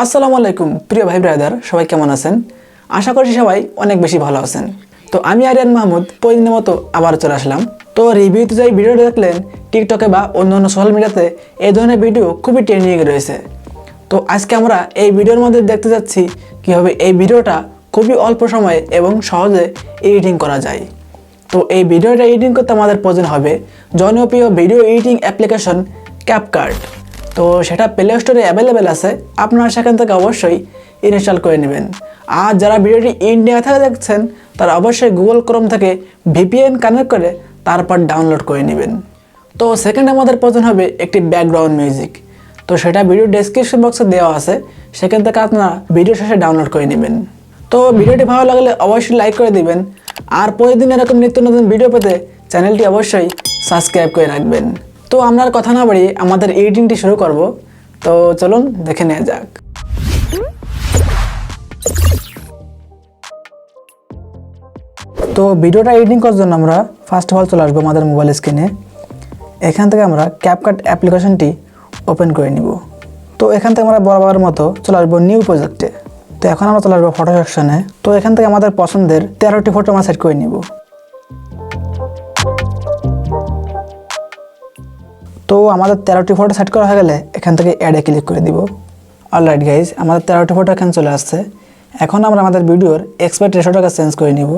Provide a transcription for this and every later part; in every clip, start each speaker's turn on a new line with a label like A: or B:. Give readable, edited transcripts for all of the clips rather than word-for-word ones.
A: আসসালামু আলাইকুম প্রিয় ভাই ব্রাদার, সবাই কেমন আছেন? আশা করছি সবাই অনেক বেশি ভালো আছেন। তো আমি আরিয়ান মাহমুদ প্রতিদিনের মতো আবার চলে আসলাম। তো রিভিউতে যাই ভিডিওটা দেখলেন, টিকটকে বা অন্যান্য সোশ্যাল মিডিয়াতে এই ধরনের ভিডিও খুবই ট্রেন্ডিংয়ে রয়েছে। তো আজকে আমরা এই ভিডিওর মধ্যে দেখতে যাচ্ছি কীভাবে এই ভিডিওটা খুবই অল্প সময়ে এবং সহজে এডিটিং করা যায়। তো এই ভিডিওটা এডিটিং করতে আমাদের প্রয়োজন হবে জনপ্রিয় ভিডিও এডিটিং অ্যাপ্লিকেশন ক্যাপকাট। তো সেটা প্লে স্টোরে অ্যাভেলেবেল আছে, আপনারা সেখান থেকে অবশ্যই ইনস্টল করে নেবেন। আর যারা ভিডিওটি ইন্ডিয়া থেকে দেখছেন তারা অবশ্যই গুগল ক্রোম থেকে ভিপিএন কানেক্ট করে তারপর ডাউনলোড করে নেবেন। তো সেকেন্ড আমাদের প্রয়োজন হবে একটি ব্যাকগ্রাউন্ড মিউজিক। তো সেটা ভিডিও ডেসক্রিপশন বক্সে দেওয়া আছে, সেখান থেকে আপনারা ভিডিও শেষে ডাউনলোড করে নেবেন। তো ভিডিওটি ভালো লাগলে অবশ্যই লাইক করে দিবেন, আর প্রতিদিন এরকম নিত্য নতুন ভিডিও পেতে চ্যানেলটি অবশ্যই সাবস্ক্রাইব করে রাখবেন। তো আমরা আর কথা না বাড়িয়ে আমাদের এডিটিংটি শুরু করব। তো চলুন দেখে নেওয়া যাক। তো ভিডিওটা এডিটিং করার জন্য আমরা ফার্স্ট অফ অল চলে আসবো আমাদের মোবাইল স্ক্রিনে। এখান থেকে আমরা ক্যাপকাট অ্যাপ্লিকেশনটি ওপেন করে নিব। তো এখান থেকে আমরা বরাবরের মতো চলে আসবো নিউ প্রজেক্টে। তো এখন আমরা চলে আসবো ফটো সেকশনে। তো এখান থেকে আমাদের পছন্দের 13টি ফটো আমরা সেট করে নিব। তো আমাদের 13টি ফটো সেট করা হয়ে গেলে এখান থেকে অ্যাডে ক্লিক করে দিব। অলরাইট গাইজ, আমাদের 13টি ফটো এখানে চলে আসছে। এখন আমরা আমাদের ভিডিওর এক্সপার্ট রেশিওটাকে চেঞ্জ করে নিব।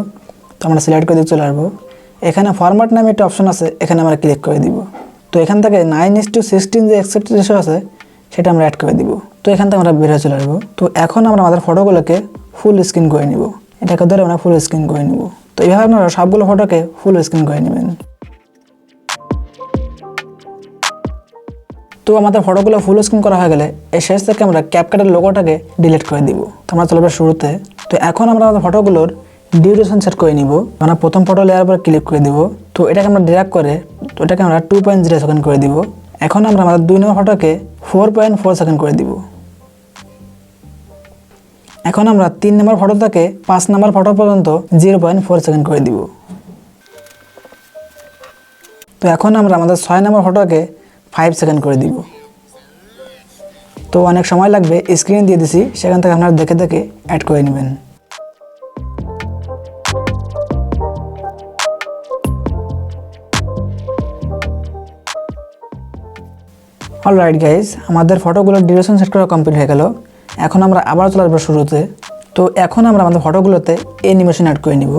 A: তো আমরা সিলেক্ট করে দিয়ে চলে আসবো। এখানে ফরম্যাট নামে একটা অপশন আছে, এখানে আমরা ক্লিক করে দিব। তো এখান থেকে 9:16 যে এক্সপার্ট রেশিও আছে সেটা আমরা অ্যাড করে দিব। তো এখান থেকে আমরা বের হয়ে চলে আসবো। তো এখন আমরা আমাদের ফটোগুলোকে ফুল স্ক্রিন করে নিব। এটাকে ধরে আমরা ফুল স্ক্রিন করে নিব। তো এইভাবে আপনারা সবগুলো ফটোকে ফুল স্ক্রিন করে নেবেন। তো আমাদের ফটোগুলো ফুল স্ক্রিন করা হয়ে গেলে এই শেষ থেকে আমরা ক্যাপকাটের লোগোটাকে ডিলিট করে দিব। তো আমরা চলবে শুরুতে। তো এখন আমরা আমাদের ফটোগুলোর ডিউরেশন সেট করে নিব। আমরা প্রথম ফটো লেয়ার পর ক্লিক করে দিব। তো এটাকে আমরা ড্র্যাগ করে তো এটাকে আমরা 2.0 সেকেন্ড করে দিব। এখন আমরা আমাদের 2 নম্বর ফটোকে 4.4 সেকেন্ড করে দিব। এখন আমরা 3 নম্বর ফটো থেকে 5 নম্বর ফটো পর্যন্ত 0.4 সেকেন্ড করে দিব। তো এখন আমরা আমাদের 6 নম্বর ফটোকে 5 সেকেন্ড করে দিব। তো অনেক সময় লাগবে, স্ক্রিন দিয়ে দিছি, সেখান থেকে আপনারা দেখে দেখে অ্যাড করে নেবেন। অলরাইট গাইজ, আমাদের ফটোগুলোর ডিউরেশন সেট করা কমপ্লিট হয়ে গেল। এখন আমরা আবার চলে আসবো শুরুতে। তো এখন আমরা আমাদের ফটোগুলোতে অ্যানিমেশন অ্যাড করে নিব।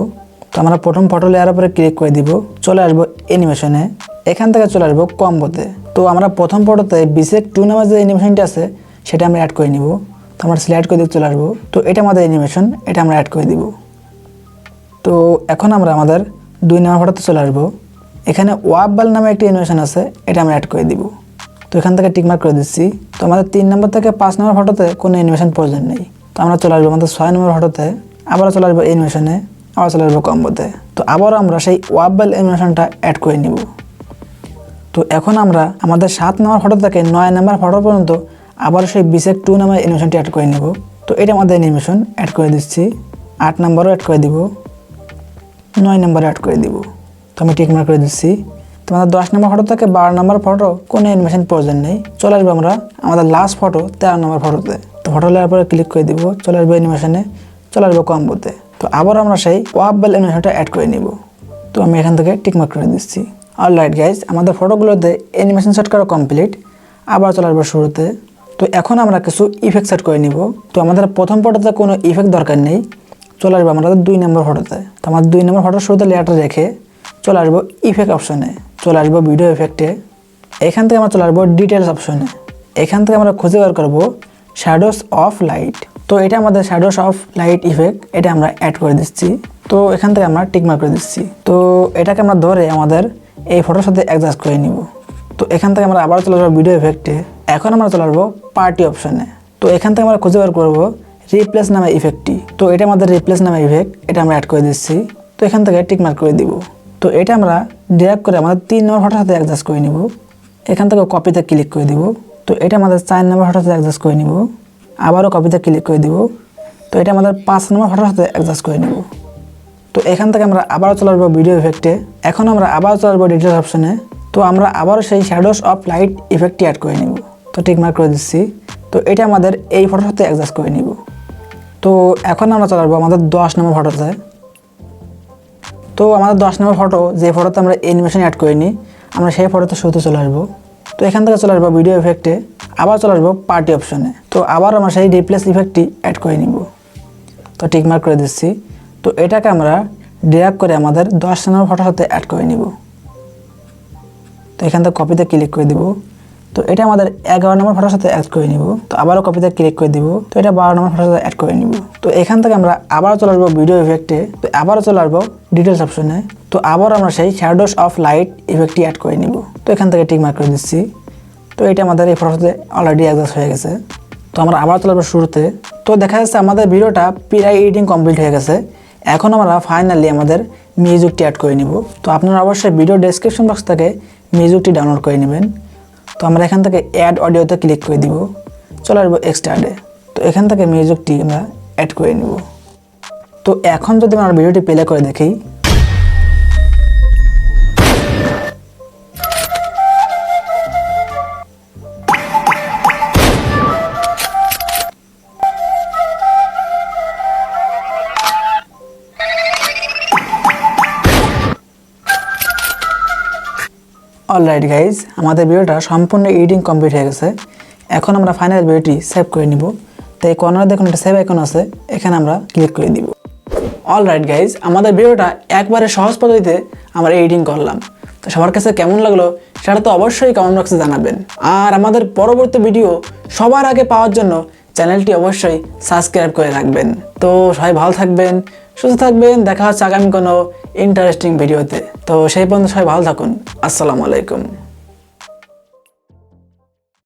A: তো আমরা প্রথম ফটো লেয়ার উপরে ক্লিক করে দিব, চলে আসবো অ্যানিমেশনে। এখান থেকে চলে আসবো কম্বোতে। তো আমরা প্রথম ফটোতে বিশেক 2 নামের যে অ্যানিমেশনটা আছে সেটা আমরা অ্যাড করে নিব। তো আমরা সিলেক্ট করে দিয়ে চলে আসবো। তো এটা আমাদের অ্যানিমেশন, এটা আমরা অ্যাড করে দিব। তো এখন আমরা আমাদের 2 নম্বর ফটোতে চলে আসবো। এখানে ওয়াববাল নামে একটি অ্যানিমেশন আছে, এটা আমরা অ্যাড করে দিব। তো এখান থেকে টিকমার্ক করে দিচ্ছি। তো আমাদের 3 নম্বর থেকে 5 নম্বর ফটোতে কোনো অ্যানিমেশন প্রয়োজন নেই। তো আমরা চলে আসবো আমাদের 6 নম্বর ফটোতে, আবারও চলে আসবো অ্যানিমেশনে, আবার চলে আসবো কম্বোতে। তো আবারও আমরা সেই ওয়াববাল অ্যানিমেশনটা অ্যাড করে নিব। তো এখন আমরা আমাদের 7 নম্বর ফটো থেকে 9 নম্বর ফটো পর্যন্ত আবার সেই বিশেক 2 নামের অ্যানিমেশনটি অ্যাড করে নেব। তো এটা আমাদের অ্যানিমেশন অ্যাড করে দিচ্ছি। 8 নম্বরও অ্যাড করে দিব, 9 নম্বরে অ্যাড করে দিব। তো আমি টিক মার্ক করে দিচ্ছি। তো আমাদের 10 নম্বর ফটো থেকে 12 নম্বর ফটো কোনো অ্যানিমেশন প্রয়োজন নেই। চলে আসবো আমরা আমাদের লাস্ট ফটো 13 নম্বর ফটোতে। তো ফটো লেয়ার পরে ক্লিক করে দিব, চলে আসবো অ্যানিমেশনে, চলে আসবো কম্বোতে। তো আবার আমরা সেই ওয়াববাল অ্যানিমেশনটা অ্যাড করে নিব। তো আমি এখান থেকে টিক মার্ক করে দিচ্ছি। অলরাইট গাইজ, আমাদের ফটোগুলোতে অ্যানিমেশন সেট করা কমপ্লিট। আবার চলে আসবো শুরুতে। তো এখন আমরা কিছু ইফেক্ট সেট করে নিব। তো আমাদের প্রথম ফটোতে কোনো ইফেক্ট দরকার নেই। চলে আসবো আমাদের 2 নম্বর ফটোতে। তো আমার 2 নম্বর ফটোর শুরুতে লেয়ারটা রেখে চলে আসবো ইফেক্ট অপশনে, চলে আসবো ভিডিও ইফেক্টে। এখান থেকে আমরা চলে আসবো ডিটেলস অপশনে। এখান থেকে আমরা খুঁজে বের করবো শ্যাডোস অফ লাইট। তো এটা আমাদের শ্যাডোস অফ লাইট ইফেক্ট, এটা আমরা অ্যাড করে দিচ্ছি। তো এখান থেকে আমরা টিক মার্ক করে দিচ্ছি। তো এটাকে আমরা ধরে আমাদের এই ফটোর সাথে অ্যাডজাস্ট করে নিব। তো এখান থেকে আমরা আবার চলে আসবো ভিডিও ইফেক্টে। এখন আমরা চলে আসবো পার্টি অপশনে। তো এখান থেকে আমরা খুঁজে বের করবো রিপ্লেস নামে ইফেক্টটি। তো এটা আমাদের রিপ্লেস নামে ইফেক্ট, এটা আমরা অ্যাড করে দিচ্ছি। তো এখান থেকে টিক মার্ক করে দিব। তো এটা আমরা ড্র্যাগ করে আমাদের 3 নম্বর ফটোর সাথে অ্যাডজাস্ট করে নিব। এখান থেকে কপিতে ক্লিক করে দিব। তো এটা আমাদের 4 নম্বর ফটোর সাথে অ্যাডজাস্ট করে নিব। আবারও কপিতে ক্লিক করে দিব। তো এটা আমাদের 5 নম্বর ফটোর সাথে অ্যাডজাস্ট করে নিব। তো এখান থেকে আমরা আবারও চলে আসবো ভিডিও ইফেক্টে। এখন আমরা আবারও চলে আসবো ডিটেলস অপশনে। তো আমরা আবারও সেই শ্যাডোস অফ লাইট ইফেক্টটি অ্যাড করে নিব। তো টিক মার্ক করে দিচ্ছি। তো এটা আমাদের এই ফটোর সাথে অ্যাডজাস্ট করে নিব। তো এখন আমরা চলে আসবো আমাদের 10 নম্বর ফটোতে। তো আমাদের 10 নম্বর ফটো, যে ফটোতে আমরা অ্যানিমেশন অ্যাড করিনি, আমরা সেই ফটোতে শুরুতে চলে আসবো। তো এখান থেকে চলে আসবো ভিডিও ইফেক্টে, আবার চলে আসবো পার্টি অপশনে। তো আবার আমরা সেই রিপ্লেস ইফেক্টটি অ্যাড করে নিব। তো টিকমার্ক করে দিচ্ছি। তো এটাকে আমরা ড্র্যাগ করে আমাদের 10 নম্বর ফটোর সাথে অ্যাড করে নিব। তো এখান থেকে কপিতে ক্লিক করে দিব। তো এটা আমাদের 11 নম্বর ফটোর সাথে অ্যাড করে নিব। তো আবারও কপিতে ক্লিক করে দিব। তো এটা 12 নম্বর ফটোর সাথে অ্যাড করে নিব। তো এখান থেকে আমরা আবার চলে আসবো ভিডিও ইফেক্টে। তো আবারও চলে আসবো ডিটেলস অপশনে। তো আবার আমরা সেই শ্যাডোস অফ লাইট ইফেক্টটি অ্যাড করে নিব। তো এখান থেকে টিক মার্ক করে দিচ্ছি। তো এটা আমাদের এই ফটোর সাথে অলরেডি অ্যাডজাস্ট হয়ে গেছে। তো আমরা আবার চলে আসবো শুরুতে। তো দেখা যাচ্ছে আমাদের ভিডিওটা প্রায় এডিটিং কমপ্লিট হয়ে গেছে। এখন আমরা ফাইনালি আমাদের মিউজিকটি অ্যাড করে নিব। তো আপনারা অবশ্যই ভিডিও ডেসক্রিপশন বক্স থেকে মিউজিকটি ডাউনলোড করে নেবেন। তো আমরা এখান থেকে অ্যাড অডিওতে ক্লিক করে দিব। চলে আসবো এক্সট্রাডে। তো এখান থেকে মিউজিকটি আমরা অ্যাড করে নিব। তো এখন যদি আমরা ভিডিওটি প্লে করে দেখি, অলরাইট গাইজ, আমাদের ভিডিওটা সম্পূর্ণ এডিটিং কমপ্লিট হয়ে গেছে। এখন আমরা ফাইনাল ভিডিওটি সেভ করে নিব। তো এই কর্নারে দেখুন একটা সেভ আইকন আছে, এখানে আমরা ক্লিক করে দিব। অলরাইট গাইজ, আমাদের ভিডিওটা একবারে সহজ পদ্ধতিতে আমরা এডিটিং করলাম। তো সবার কাছে কেমন লাগলো সেটা তো অবশ্যই কমেন্ট বক্সে জানাবেন। আর আমাদের পরবর্তী ভিডিও সবার আগে পাওয়ার জন্য চ্যানেলটি অবশ্যই সাবস্ক্রাইব করে রাখবেন। তো সবাই ভালো থাকবেন, সুস্থ থাকবেন। দেখা হচ্ছে আগামী কোনো ইন্টারেস্টিং ভিডিওতে। তো সেই পর্যন্ত সবাই ভালো থাকুন। আসসালামু আলাইকুম।